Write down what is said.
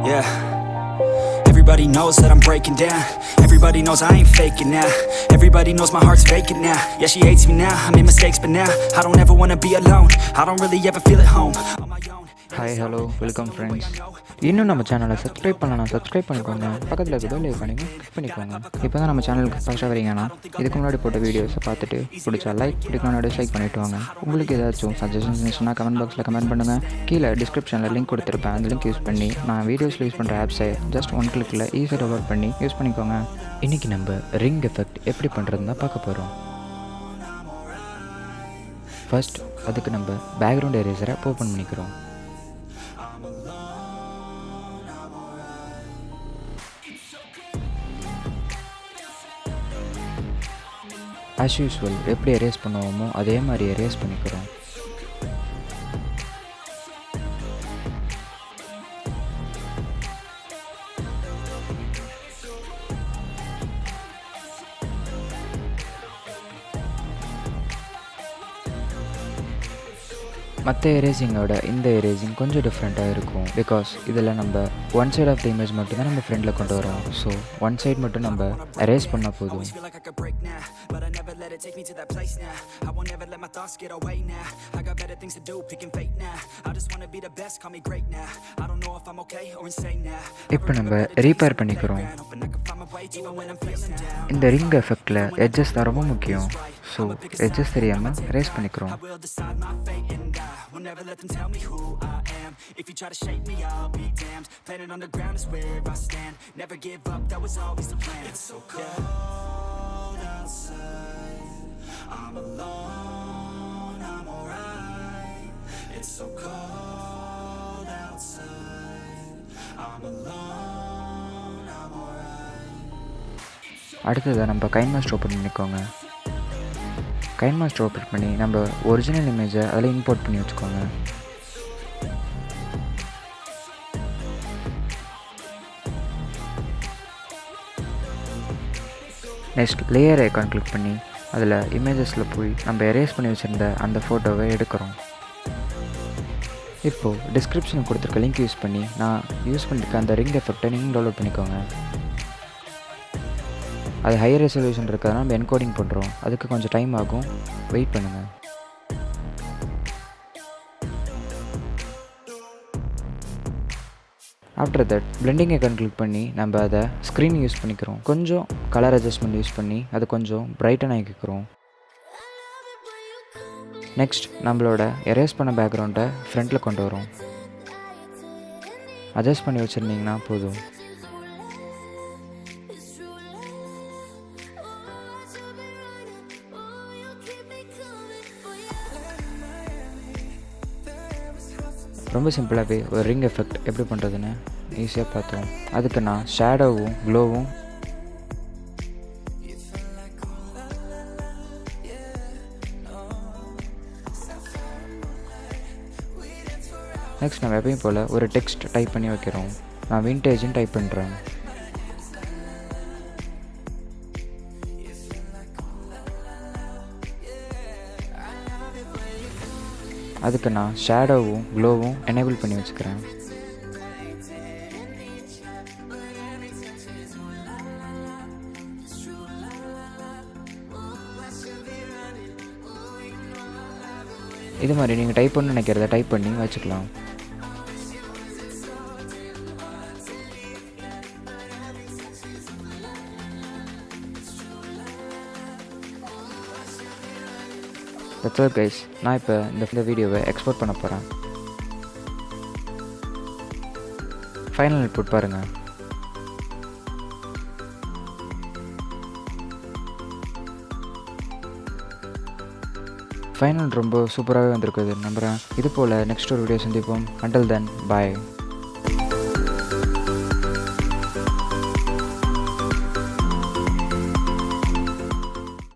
Yeah. Everybody knows that I'm breaking down. Everybody knows I ain't faking now. Everybody knows my heart's vacant now. Yeah, she hates me now. I made mistakes, but now I don't ever wanna be alone. I don't really ever feel at home on my own. Hi hello welcome friends. இன்னும் நம்ம சேனலை subscribe பண்ணலாம், subscribe பண்ணிக்கோங்க. பக்கத்தில் இருக்க bell ஐக்கானையும் click பண்ணிக்கோங்க. இப்போ தான் நம்ம சேனலுக்கு ஃபஸ்ட்டாக வரீங்கன்னா இதுக்கு முன்னாடி போட்ட வீடியோஸை பார்த்துட்டு பிடிச்சா லைக், பிடிக்கலாம் டிஸ்லைக் பண்ணிவிட்டு வாங்க. உங்களுக்கு ஏதாச்சும் சஜஷன்ஸ் இருந்துச்சுன்னா கமெண்ட் பாக்ஸில் கமெண்ட் பண்ணுங்கள். கீழே டிஸ்கிரிப்ஷனில் லிங்க் கொடுத்துருப்பேன். அந்த லிங்க் யூஸ் பண்ணி நான் வீடியோஸில் யூஸ் பண்ணுற ஆப்ஸை ஜஸ்ட் ஒன் கிளிக்கில் ஈஸியாக டவுன்லோட் பண்ணி யூஸ் பண்ணிக்கோங்க. இன்றைக்கி நம்ம ரிங் எஃபெக்ட் எப்படி பண்ணுறதுன்னு தான் பார்க்க போகிறோம். ஃபர்ஸ்ட் அதுக்கு நம்ம பேக்ரவுண்ட் எரேசரை ஓப்பன் பண்ணிக்கிறோம். ஆஸ் யூஸ்வல் எப்படி எரேஸ் பண்ணுவோமோ அதே மாதிரி எரேஸ் பண்ணிக்கிறோம். மற்ற எரேசிங்கோட இந்த எரேசிங் கொஞ்சம் டிஃப்ரெண்ட்டாக இருக்கும். பிகாஸ் இதில் நம்ம one side of the image மட்டும் தான் நம்ம ஃப்ரெண்டில் கொண்டு வரோம். ஸோ ஒன் சைட் மட்டும் நம்ம எரேஸ் பண்ணால் போதும். இப்போ நம்ம ரீபேர் பண்ணிக்கிறோம். இந்த ரிங் எஃபெக்டில் எட்ஜஸ் தான் ரொம்ப முக்கியம். ஸோ எட்ஜஸ் தெரியாமல் எரேஸ் பண்ணிக்கிறோம். Will never let them tell me who I am. If you try to shake me, I'll be damned. Planet on the ground is where I stand. Never give up, that was always the plan. It's so cold outside. I'm alone, I'm alright. It's so cold outside. I'm alone, I'm alright. அடுத்தது நம்ம KineMaster open பண்ணிக்கோங்க. KineMaster open பண்ணி நம்ம original இமேஜை அதில் import பண்ணி வச்சுக்கோங்க. Next layer icon click பண்ணி அதில் இமேஜஸில் போய் நம்ம எரேஸ் பண்ணி வச்சுருந்த அந்த ஃபோட்டோவை எடுக்கிறோம். இப்போது டிஸ்கிரிப்ஷனில் கொடுத்துருக்க லிங்க் யூஸ் பண்ணி நான் யூஸ் பண்ணியிருக்க அந்த ரிங் எஃபெக்டை நீங்கள் டவுன்லோட் பண்ணிக்கோங்க. அது ஹை ரெசல்யூஷன் இருக்கிறதுனால நம்ம என்கோடிங் பண்ணுறோம். அதுக்கு கொஞ்சம் டைம் ஆகும், வெயிட் பண்ணுங்கள். After that blending icon click பண்ணி நம்ம அதை ஸ்க்ரீன் யூஸ் பண்ணிக்கிறோம். கொஞ்சம் கலர் அட்ஜஸ்ட்மெண்ட் யூஸ் பண்ணி அதை கொஞ்சம் பிரைட்டன் ஆகிக்கிறோம். நெக்ஸ்ட் நம்மளோட எரேஸ் பண்ண பேக்ரவுண்டை ஃப்ரண்ட்டில் கொண்டு வரோம். அட்ஜஸ்ட் பண்ணி வச்சுருந்தீங்கன்னா போதும். ரொம்ப சிம்பிளாகவே ஒரு ரிங் எஃபெக்ட் எப்படி பண்ணுறதுன்னு ஈஸியாக பார்த்தோம். அதுக்கு நான் ஷேடோவும் க்ளோவும் நெக்ஸ்ட் நம்ம எப்பயும் போல் ஒரு டெக்ஸ்ட் டைப் பண்ணி வைக்கிறோம். நான் விண்டேஜ்னு டைப் பண்ணுறேன். அதுக்கு நான் ஷேடோவும் க்ளோவும் எனேபிள் பண்ணி வச்சுக்கிறேன். இது மாதிரி நீங்கள் டைப் பண்ண நினைக்கிறத டைப் பண்ணி வச்சுக்கலாம். That's all guys. நான் இப்போ இந்த வீடியோவை எக்ஸ்போர்ட் பண்ண போகிறேன். ஃபைனல் இன்புட் பாருங்கள். ஃபைனல் ரொம்ப சூப்பராகவே வந்திருக்குது நம்புகிறேன். இது போல் நெக்ஸ்ட் ஒரு வீடியோ சந்திப்போம். Until then, bye.